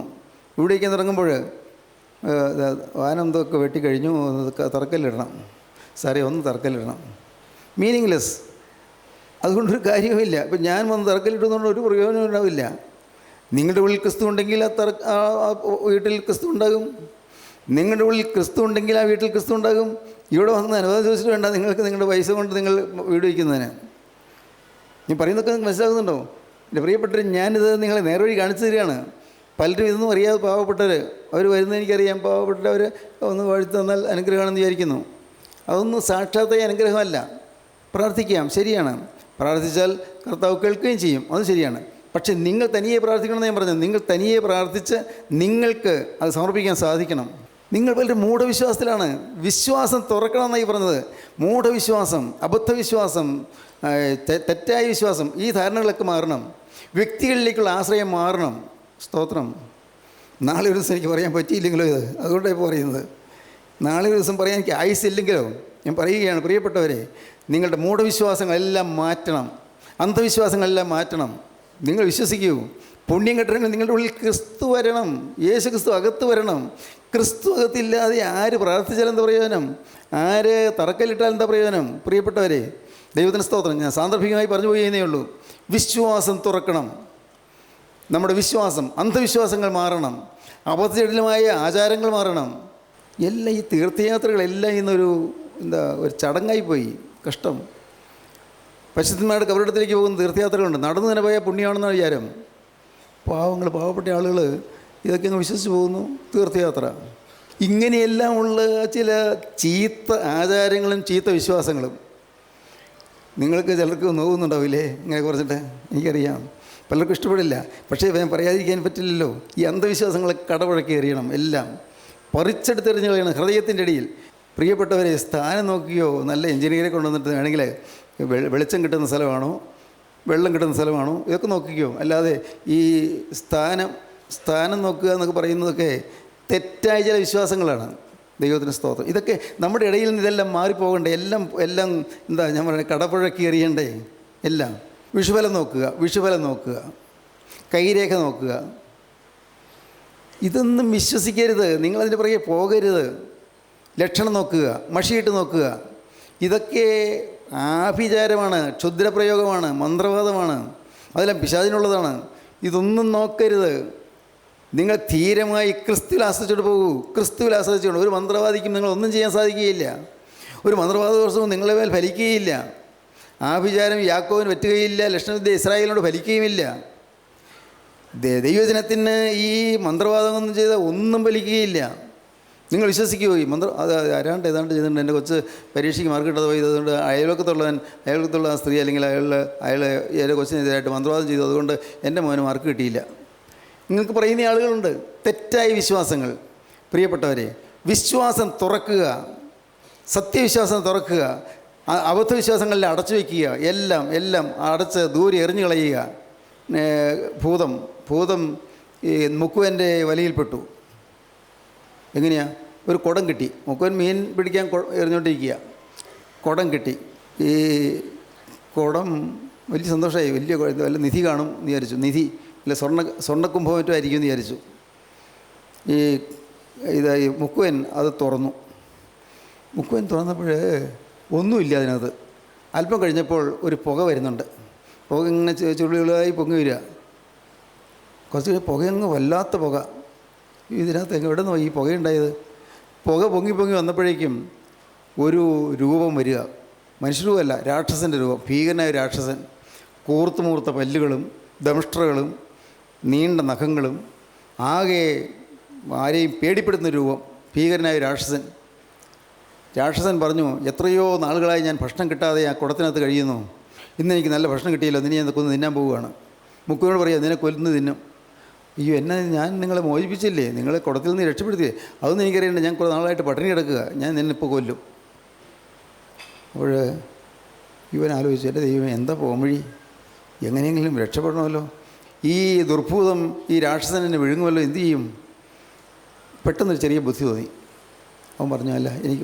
വീട് വയ്ക്കാൻ തുടങ്ങുമ്പോൾ വാനന്തൊക്കെ വെട്ടിക്കഴിഞ്ഞു, തറക്കല്ലിടണം, സാറേ ഒന്ന് തറക്കല്ലിടണം. മീനിങ്ലെസ്, അതുകൊണ്ടൊരു കാര്യവുമില്ല. ഇപ്പം ഞാൻ വന്ന് തറക്കല്ലിട്ടുന്നതുകൊണ്ട് ഒരു പ്രയോജനം ഉണ്ടാവില്ല. നിങ്ങളുടെ ഉള്ളിൽ ക്രിസ്തു ഉണ്ടെങ്കിൽ ആ വീട്ടിൽ ക്രിസ്തു ഉണ്ടാകും. നിങ്ങളുടെ ഉള്ളിൽ ക്രിസ്തു ഉണ്ടെങ്കിൽ ആ വീട്ടിൽ ക്രിസ്തു ഉണ്ടാകും. ഇവിടെ വന്ന് അനുവാദം ചോദിച്ചിട്ട് വേണ്ട നിങ്ങൾക്ക് നിങ്ങളുടെ പൈസ കൊണ്ട് നിങ്ങൾ വീട് വയ്ക്കുന്നതിന്. ഞാൻ പറയുന്നതൊക്കെ നിങ്ങൾക്ക് മനസ്സിലാകുന്നുണ്ടോ? എൻ്റെ പ്രിയപ്പെട്ടവർ, ഞാനിത് നിങ്ങളെ നേർവഴി കാണിച്ചു തരികയാണ്. പലരും ഇതൊന്നും അറിയാതെ പാവപ്പെട്ടവർ അവർ വരുന്നത് എനിക്കറിയാം. പാവപ്പെട്ടവർ ഒന്ന് വാഴ്ത്തു തന്നാൽ അനുഗ്രഹമാണെന്ന് വിചാരിക്കുന്നു. അതൊന്നും സാക്ഷാത്തായ അനുഗ്രഹമല്ല. പ്രാർത്ഥിക്കാം, ശരിയാണ്, പ്രാർത്ഥിച്ചാൽ കർത്താവ് കേൾക്കുകയും ചെയ്യും, അത് ശരിയാണ്. പക്ഷേ നിങ്ങൾ തനിയെ പ്രാർത്ഥിക്കണമെന്ന് ഞാൻ പറഞ്ഞത്. നിങ്ങൾ തനിയെ പ്രാർത്ഥിച്ച് നിങ്ങൾക്ക് അത് സമർപ്പിക്കാൻ സാധിക്കണം. നിങ്ങൾ പലരും മൂഢവിശ്വാസത്തിലാണ്. വിശ്വാസം തുറക്കണമെന്നായി പറഞ്ഞത്. മൂഢവിശ്വാസം, അബദ്ധവിശ്വാസം, തെറ്റായ വിശ്വാസം, ഈ ധാരണകളൊക്കെ മാറണം. വ്യക്തികളിലേക്കുള്ള ആശ്രയം മാറണം. സ്തോത്രം. നാളെ ഒരു ദിവസം എനിക്ക് പറയാൻ പറ്റിയില്ലെങ്കിലോ, ഇത് അതുകൊണ്ടാണ് ഇപ്പോൾ പറയുന്നത്. നാളെ ഒരു ദിവസം പറയാൻ എനിക്ക് ആയുസില്ലെങ്കിലോ ഞാൻ പറയുകയാണ്, പ്രിയപ്പെട്ടവരെ, നിങ്ങളുടെ മൂഢവിശ്വാസങ്ങളെല്ലാം മാറ്റണം, അന്ധവിശ്വാസങ്ങളെല്ലാം മാറ്റണം. നിങ്ങൾ വിശ്വസിക്കൂ, പുണ്യം കിട്ടണമെങ്കിൽ നിങ്ങളുടെ ഉള്ളിൽ ക്രിസ്തു വരണം, യേശു ക്രിസ്തു അകത്ത് വരണം. ക്രിസ്തു അകത്തില്ലാതെ ആര് പ്രാർത്ഥിച്ചാൽ എന്താ പ്രയോജനം, ആര് തറക്കല്ലിട്ടാൽ എന്താ പ്രയോജനം? പ്രിയപ്പെട്ടവരെ, ദൈവത്തിന് സ്തോത്രം. ഞാൻ സാന്ദർഭികമായി പറഞ്ഞു പോയെന്നേ ഉള്ളൂ. വിശ്വാസം തുറക്കണം. നമ്മുടെ വിശ്വാസം, അന്ധവിശ്വാസങ്ങൾ മാറണം, അബദ്ധജടിലമായ ആചാരങ്ങൾ മാറണം. എല്ലാം ഈ തീർത്ഥയാത്രകളെല്ലാം ഇന്നൊരു ഒരു ചടങ്ങായിപ്പോയി. കഷ്ടം. പശുദ്ധന്മാരുടെ കബറിടത്തിലേക്ക് പോകുന്ന തീർത്ഥയാത്രകളുണ്ട്. നടന്നു തന്നെ പോയാൽ പുണ്യമാണെന്ന വിചാരം. പാവപ്പെട്ട ആളുകൾ ഇതൊക്കെ അങ്ങ് വിശ്വസിച്ച് പോകുന്നു. തീർത്ഥയാത്ര. ഇങ്ങനെയെല്ലാം ഉള്ള ചില ചീത്ത ആചാരങ്ങളും ചീത്ത വിശ്വാസങ്ങളും നിങ്ങൾക്ക് ചിലർക്ക് നോക്കുന്നുണ്ടാവില്ലേ? ഇങ്ങനെ കുറച്ചിട്ട് എനിക്കറിയാം, പലർക്കും ഇഷ്ടപ്പെടില്ല. പക്ഷേ ഞാൻ പറയാതിരിക്കാൻ പറ്റില്ലല്ലോ. ഈ അന്ധവിശ്വാസങ്ങളെ കടപുഴക്കി എറിയണം, എല്ലാം പറിച്ചെടുത്തെറിഞ്ഞ് കളയണം ഹൃദയത്തിൻ്റെ ഇടയിൽ. പ്രിയപ്പെട്ടവരെ, സ്ഥാനം നോക്കിയോ നല്ല എഞ്ചിനീയറെ കൊണ്ടുവന്നിട്ട് വേണമെങ്കിൽ വെളിച്ചം കിട്ടുന്ന സ്ഥലമാണോ വെള്ളം കിട്ടുന്ന സ്ഥലമാണോ ഇതൊക്കെ നോക്കിക്കോ. അല്ലാതെ ഈ സ്ഥാനം നോക്കുക എന്നൊക്കെ പറയുന്നതൊക്കെ തെറ്റായ ചില വിശ്വാസങ്ങളാണ്. ദൈവത്തിന് സ്തോത്രം. ഇതൊക്കെ നമ്മുടെ ഇടയിൽ നിന്ന് ഇതെല്ലാം മാറിപ്പോകണ്ടേ? എല്ലാം ഞാൻ പറയുന്നത് കടപുഴക്കി എറിയണ്ടേ എല്ലാം. വിഷുഫലം നോക്കുക, കൈരേഖ നോക്കുക. ഇതൊന്നും വിശ്വസിക്കരുത്. നിങ്ങളതിൻ്റെ പുറകെ പോകരുത്. ലക്ഷണം നോക്കുക, മഷിയിട്ട് നോക്കുക. ഇതൊക്കെ ആഭിചാരമാണ്, ക്ഷുദ്രപ്രയോഗമാണ്, മന്ത്രവാദമാണ്, അതെല്ലാം പിശാചിനുള്ളതാണ്. ഇതൊന്നും നോക്കരുത്. നിങ്ങൾ ധീരമായി ക്രിസ്തുവിൽ ആശ്രയിച്ചോട്ട് പോകൂ. ക്രിസ്തുവിൽ ആശ്രയിച്ചുകൊണ്ട് ഒരു മന്ത്രവാദിക്കും നിങ്ങളൊന്നും ചെയ്യാൻ സാധിക്കുകയില്ല. ഒരു മന്ത്രവാദ ദോഷവും നിങ്ങളുടെ മേൽ ഫലിക്കുകയില്ല. ആഭിചാരം യാക്കോബിന് പറ്റുകയില്ല. ലക്ഷണവിദ്യ ഇസ്രായേലിനോട് ഫലിക്കുകയുമില്ല. ദൈവജനത്തിന് ഈ മന്ത്രവാദമൊന്നും ചെയ്താൽ ഒന്നും ഫലിക്കുകയില്ല. നിങ്ങൾ വിശ്വസിക്കുമോ? ഈ അത് ഏതാണ്ട് ചെയ്തിട്ടുണ്ട്. എൻ്റെ കൊച്ച് പരീക്ഷയ്ക്ക് മാർക്ക് കിട്ടാതെ പോയി. അതുകൊണ്ട് അയൽവക്കത്തുള്ള ആ സ്ത്രീ അല്ലെങ്കിൽ അയാളുടെ കൊച്ചിനെതിരായിട്ട് മന്ത്രവാദം ചെയ്തു, അതുകൊണ്ട് എൻ്റെ മോന് മാർക്ക് കിട്ടിയില്ല. നിങ്ങൾക്ക് പറയുന്ന ആളുകളുണ്ട്. തെറ്റായ വിശ്വാസങ്ങൾ. പ്രിയപ്പെട്ടവരെ, വിശ്വാസം തുറക്കുക, സത്യവിശ്വാസം തുറക്കുക. അബദ്ധവിശ്വാസങ്ങളിൽ അടച്ചു വയ്ക്കുക. എല്ലാം അടച്ച് ദൂരെ എറിഞ്ഞു കളയുക. ഭൂതം ഈ മുക്കുവൻ്റെ വലയിൽപ്പെട്ടു. എങ്ങനെയാ? ഒരു കുടം കിട്ടി. മുക്കുവൻ മീൻ പിടിക്കാൻ എറിഞ്ഞുകൊണ്ടിരിക്കുക. കുടം കിട്ടി. ഈ കുടം വലിയ സന്തോഷമായി. വല്ല നിധി കാണും എന്ന് വിചാരിച്ചു. നിധി അല്ല, സ്വർണ്ണക്കുംഭം മറ്റും ആയിരിക്കും എന്ന് വിചാരിച്ചു. ഈ മുക്കുവൻ അത് തുറന്നു. മുക്കുവൻ തുറന്നപ്പോൾ ഒന്നുമില്ല അതിനകത്ത്. അല്പം കഴിഞ്ഞപ്പോൾ ഒരു പുക വരുന്നുണ്ട്. പുക ഇങ്ങനെ ചുരുളികളായി പൊങ്ങി വരിക. കുറച്ച് പുകയങ്ങ് വല്ലാത്ത പുക. ഇതിനകത്ത് എവിടെ നിന്നോ ഈ പുകയുണ്ടായത്? പുക പൊങ്ങി വന്നപ്പോഴേക്കും ഒരു രൂപം വരിക. മനുഷ്യരൂപമല്ല, രാക്ഷസൻ്റെ രൂപം. ഭീകരനായ രാക്ഷസൻ. കൂർത്തുമൂർത്ത പല്ലുകളും ദംഷ്ട്രകളും നീണ്ട നഖങ്ങളും, ആകെ ആരെയും പേടിപ്പെടുന്ന രൂപം. ഭീകരനായ രാക്ഷസൻ പറഞ്ഞു, എത്രയോ നാളുകളായി ഞാൻ ഭക്ഷണം കിട്ടാതെ ആ കുടത്തിനകത്ത് കഴിയുന്നു. ഇന്ന് എനിക്ക് നല്ല ഭക്ഷണം കിട്ടിയില്ല. നിന്നെ ഞാൻ കൊന്ന് തിന്നാൻ പോവുകയാണ്. മുക്കുവിനോട് പറയാം, നിന്നെ കൊല്ലുന്നു തിന്നും. അയ്യോ, ഞാൻ നിങ്ങളെ മോചിപ്പിച്ചില്ലേ, നിങ്ങളെ കുടത്തിൽ നിന്ന് രക്ഷപ്പെടുത്തിയേ. അതൊന്നും എനിക്കറിയണ്ട. ഞാൻ കുറേ നാളായിട്ട് പട്ടിണി കിടക്കുക. ഞാൻ നിന്നിപ്പോൾ കൊല്ലും. അപ്പോൾ ഇവൻ ആലോചിച്ചു, എൻ്റെ ദൈവം എന്താ പോംവഴി? എങ്ങനെയെങ്കിലും രക്ഷപ്പെടണമല്ലോ. ഈ ദുർഭൂതം ഈ രാക്ഷസൻ എന്നെ വിഴുങ്ങുമല്ലോ, എന്തു ചെയ്യും? പെട്ടെന്നൊരു ചെറിയ ബുദ്ധി തോന്നി. അവൻ പറഞ്ഞു, അല്ല, എനിക്ക്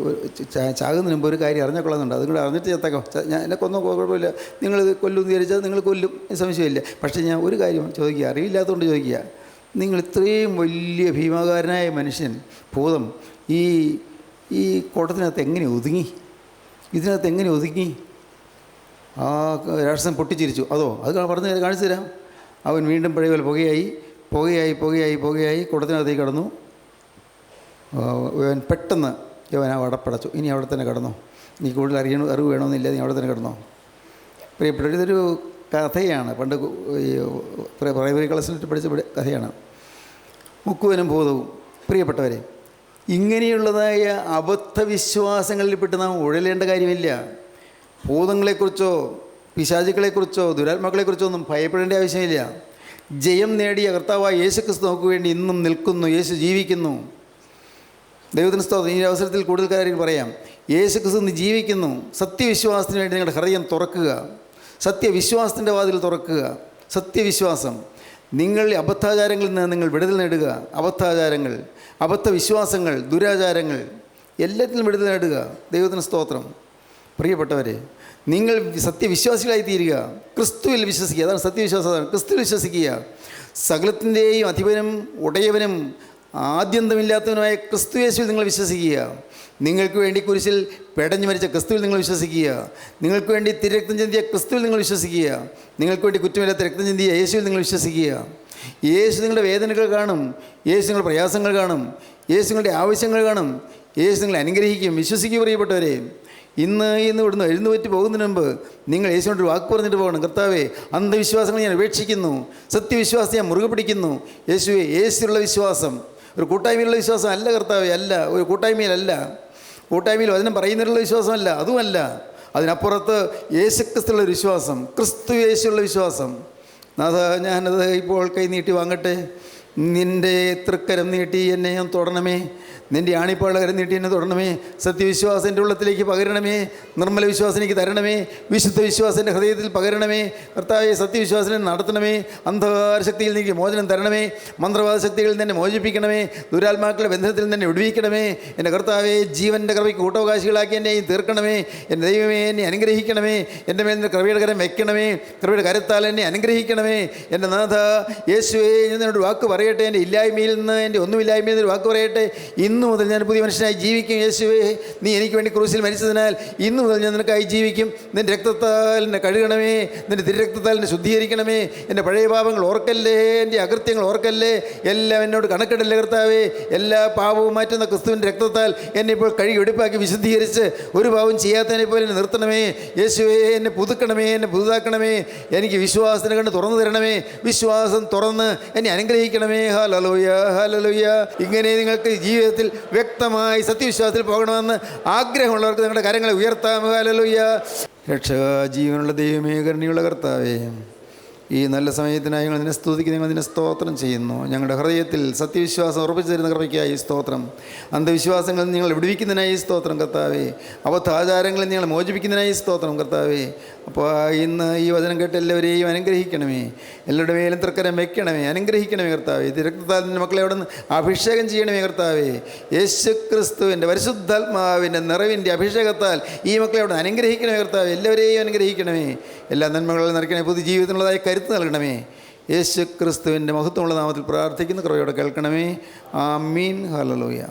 ചാകുന്നതിന് മുമ്പ് ഒരു കാര്യം അറിഞ്ഞാൽ അതും കൂടെ അറിഞ്ഞിട്ട് ചേത്തേക്കാം. ഞാൻ എന്നെ കൊന്നോ കുഴപ്പമില്ല. നിങ്ങൾ കൊല്ലും എന്ന് വിചാരിച്ചാൽ നിങ്ങൾ കൊല്ലും, സംശയമില്ല. പക്ഷേ ഞാൻ ഒരു കാര്യം ചോദിക്കുക, അറിവില്ലാത്തതുകൊണ്ട് ചോദിക്കുക. നിങ്ങൾ ഇത്രയും വലിയ ഭീമാകാരനായ മനുഷ്യൻ, ഭൂതം, ഈ കുടത്തിനകത്ത് എങ്ങനെ ഒതുങ്ങി? ഇതിനകത്ത് എങ്ങനെ ഒതുങ്ങി? ആ രാക്ഷസൻ പൊട്ടിച്ചിരിച്ചു. അത് കാണിച്ചു തരാം. അവൻ വീണ്ടും പഴയ പോലെ പുകയായി കുടത്തിനകത്തേക്ക് കടന്നു. ഇവൻ പെട്ടെന്ന് ആ വടപ്പടച്ചു. ഇനി അവിടെ തന്നെ കിടന്നോ, നീ കൂടുതൽ അറിവ് വേണമെന്നില്ല, നീ അവിടെ തന്നെ കിടന്നോ. പ്രിയപ്പെട്ടവർ, ഇതൊരു കഥയാണ്. പണ്ട് പ്രൈമറി ക്ലാസ്സിലിട്ട് പഠിച്ച കഥയാണ്. മുക്കുവനും ഭൂതവും. പ്രിയപ്പെട്ടവരെ, ഇങ്ങനെയുള്ളതായ അബദ്ധവിശ്വാസങ്ങളിൽപ്പെട്ട് നാം ഉഴലേണ്ട കാര്യമില്ല. ഭൂതങ്ങളെക്കുറിച്ചോ പിശാചുക്കളെക്കുറിച്ചോ ദുരാത്മാക്കളെക്കുറിച്ചോ ഒന്നും ഭയപ്പെടേണ്ട ആവശ്യമില്ല. ജയം നേടിയ കർത്താവായ യേശുക്രിസ്തു നമുക്ക് വേണ്ടി ഇന്നും നിൽക്കുന്നു. യേശു ജീവിക്കുന്നു. ദൈവത്തിന് സ്തോത്രം. ഈ അവസരത്തിൽ കൂടുതൽ കാര്യം പറയാം. യേശുക്രിസ്തു ഇന്ന് ജീവിക്കുന്നു. സത്യവിശ്വാസത്തിന് വേണ്ടി നിങ്ങളുടെ ഹൃദയം തുറക്കുക. സത്യവിശ്വാസത്തിൻ്റെ വാതിൽ തുറക്കുക. സത്യവിശ്വാസം. നിങ്ങൾ അബദ്ധാചാരങ്ങളിൽ നിന്ന് നിങ്ങൾ വിടുതൽ നേടുക. അബദ്ധാചാരങ്ങൾ, അബദ്ധവിശ്വാസങ്ങൾ, ദുരാചാരങ്ങൾ എല്ലാത്തിലും വിടുതൽ നേടുക. ദൈവത്തിന് സ്തോത്രം. പ്രിയപ്പെട്ടവരെ, നിങ്ങൾ സത്യവിശ്വാസികളായി തീരുക. ക്രിസ്തുവിൽ വിശ്വസിക്കുക. അതാണ് സത്യവിശ്വാസം. ക്രിസ്തുവിൽ വിശ്വസിക്കുക. സകലത്തിൻ്റെയും അധിപനും ഉടയവനും ആദ്യന്തമില്ലാത്തവനുമായ ക്രിസ്തുയേശുവിൽ നിങ്ങൾ വിശ്വസിക്കുക. നിങ്ങൾക്ക് വേണ്ടി കുരിശിൽ പെടഞ്ഞു മരിച്ച ക്രിസ്തുവിൽ നിങ്ങൾ വിശ്വസിക്കുക. നിങ്ങൾക്ക് വേണ്ടി തിരക്തം ചിന്തിയ ക്രിസ്തുവിൽ നിങ്ങൾ വിശ്വസിക്കുക. നിങ്ങൾക്ക് വേണ്ടി കുറ്റമില്ലാത്ത രക്തം ചിന്തിയ യേശുവിൽ നിങ്ങൾ വിശ്വസിക്കുക. യേശു നിങ്ങളുടെ വേദനകൾ കാണും. യേശു നിങ്ങളുടെ പ്രയാസങ്ങൾ കാണും. യേശു നിങ്ങളുടെ ആവശ്യങ്ങൾ കാണും. യേശു നിങ്ങളെ അനുഗ്രഹിക്കും. വിശ്വസിക്കുക പ്രിയപ്പെട്ടവരെ. ഇന്ന് ഇവിടുന്ന് എഴുന്നേറ്റ് പോകുന്നതിന് മുമ്പ് നിങ്ങൾ യേശുവിനോട് വാക്ക് പറഞ്ഞിട്ട് പോകണം. കർത്താവേ, അന്ധവിശ്വാസങ്ങൾ ഞാൻ ഉപേക്ഷിക്കുന്നു, സത്യവിശ്വാസം ഞാൻ മുറുകെ പിടിക്കുന്നു. യേശുവേ, യേശുള്ള വിശ്വാസം ഒരു കൂട്ടായ്മയിലുള്ള വിശ്വാസം അല്ല കർത്താവേ, അല്ല. ഒരു കൂട്ടായ്മയിലല്ല, കൂട്ടായ്മയിൽ വചനം പറയുന്നതിലുള്ള വിശ്വാസമല്ല, അതുമല്ല. അതിനപ്പുറത്ത് യേശുക്രിസ്തുള്ള വിശ്വാസം, ക്രിസ്തു യേശുള്ള വിശ്വാസം. നാഥ, ഞാനത് ഇപ്പോൾ കൈ നീട്ടി വാങ്ങട്ടെ. നിൻ്റെ തൃക്കരം നീട്ടി എന്നെ ഞാൻ തൊടണമേ. നിൻ്റെ ആണിപ്പാട് കരം നീട്ടി എന്നെ തൊടണമേ. സത്യവിശ്വാസം എൻ്റെ ഉള്ളത്തിലേക്ക് പകരണമേ. നിർമ്മല വിശ്വാസം എനിക്ക് തരണമേ. വിശുദ്ധ വിശ്വാസം എൻ്റെ ഹൃദയത്തിൽ പകരണമേ. കർത്താവെ, സത്യവിശ്വാസനെ നടത്തണമേ. അന്ധകാര ശക്തിയിൽ എനിക്ക് മോചനം തരണമേ. മന്ത്രവാദ ശക്തികളിൽ നിന്ന് എന്നെ മോചിപ്പിക്കണമേ. ദുരാത്മാക്കളുടെ ബന്ധത്തിൽ നിന്ന് എന്നെ വിടുവിക്കണമേ. എൻ്റെ കർത്താവെ, ജീവൻ്റെ കൃപയ്ക്ക് കൂട്ടവകാശികളാക്കി എന്നെ തീർക്കണമേ. എൻ്റെ ദൈവമേ, എന്നെ അനുഗ്രഹിക്കണമേ. എൻ്റെ മേൽ നിന്ന് കൃപയുടെ കരം വയ്ക്കണമേ. കൃപയുടെ കരത്താൽ എന്നെ അനുഗ്രഹിക്കണമേ. എൻ്റെ നാഥ യേശുവേ, ഞാൻ എന്നോട് വാക്ക് പറയട്ടെ. എൻ്റെ ഇല്ലായ്മയിൽ നിന്ന്, എൻ്റെ ഒന്നുമില്ലായ്മയിൽ നിന്ന് വാക്ക് പറയട്ടെ. ഇന്ന് മുതൽ ഞാൻ പുതിയ മനുഷ്യനായി ജീവിക്കും. യേശുവേ, നീ എനിക്ക് വേണ്ടി ക്രൂശിൽ മരിച്ചതിനാൽ ഇന്ന് മുതൽ ഞാൻ നിനക്കായി ജീവിക്കും. നിൻ്റെ രക്തത്താൽ എന്നെ കഴുകണമേ. നിൻ്റെ തിരുരക്തത്താൽ എന്നെ ശുദ്ധീകരിക്കണമേ. എൻ്റെ പഴയ പാപങ്ങൾ ഓർക്കല്ലേ, എൻ്റെ അകൃത്യങ്ങൾ ഓർക്കല്ലേ. എല്ലാം എന്നോട് കണക്കിടല്ലേ കർത്താവേ. എല്ലാ പാപവും മാറ്റുന്ന ക്രിസ്തുവിൻ്റെ രക്തത്താൽ എന്നെ ഇപ്പോൾ കഴുകി വെടിപ്പാക്കി വിശുദ്ധീകരിച്ച് ഒരു പാവം ചെയ്യാത്തതിനെ പോലെ എന്നെ നിർത്തണമേ. യേശുവേ, എന്നെ പുതുക്കണമേ, എന്നെ പുതുതാക്കണമേ. എനിക്ക് വിശ്വാസത്തിന് കണ്ട് തുറന്നു തരണമേ. വിശ്വാസം തുറന്ന് എന്നെ അനുഗ്രഹിക്കണമേ. Hallelujah, hallelujah. ഇങ്ങനെ നിങ്ങൾക്ക് ജീവിതത്തിൽ വ്യക്തമായി സത്യവിശ്വാസത്തിൽ പോകണമെന്ന് ആഗ്രഹമുള്ളവർക്ക് നിങ്ങളുടെ കരങ്ങളെ ഉയർത്താം. ഹല്ലേലൂയ. രക്ഷക, ജീവനുള്ള ദൈവമേ, കരുണയുള്ള കർത്താവേ, ഈ നല്ല സമയത്തിനായി ഞങ്ങൾ നിന്നെ സ്തുതിക്കുന്നു, ഞങ്ങൾ നിന്നെ സ്തോത്രം ചെയ്യുന്നു. ഞങ്ങളുടെ ഹൃദയത്തിൽ സത്യവിശ്വാസം ഉറപ്പിച്ചു തരുന്ന കൃപയ്ക്കായി സ്തോത്രം. അന്ധവിശ്വാസങ്ങളിൽ നിങ്ങൾ വിടുവിക്കുന്നതിനായി സ്തോത്രം കർത്താവേ. അബദ്ധാചാരങ്ങളിൽ നിങ്ങൾ മോചിപ്പിക്കുന്നതിനായി സ്തോത്രം കർത്താവേ. അപ്പോൾ ഇന്ന് ഈ വചനം കേട്ട് എല്ലാവരെയും അനുഗ്രഹിക്കണമേ. എല്ലാവരുടെ മേലും തൃക്കരം വയ്ക്കണമേ. അനുഗ്രഹിക്കണമേ കർത്താവേ. രക്തത്താൽ നിൻ്റെ മക്കളെ അവിടെ നിന്ന് അഭിഷേകം ചെയ്യണമേ കർത്താവേ. യേശു ക്രിസ്തുവിൻ്റെ പരിശുദ്ധാത്മാവിൻ്റെ നിറവിൻ്റെ അഭിഷേകത്താൽ ഈ മക്കളെ അവിടെ അനുഗ്രഹിക്കണമേ കർത്താവേ. എല്ലാവരെയും അനുഗ്രഹിക്കണമേ. എല്ലാ നന്മകളിൽ നിറയ്ക്കണമേ. പുതിയ ജീവിതത്തിനുള്ളതായി കരുത്ത് നൽകണമേ. യേശു ക്രിസ്തുവിൻ്റെ മഹത്വമുള്ള നാമത്തിൽ പ്രാർത്ഥിക്കുന്ന കൃപയോടെ കേൾക്കണമേ. ആമീൻ. ഹല്ലേലൂയ.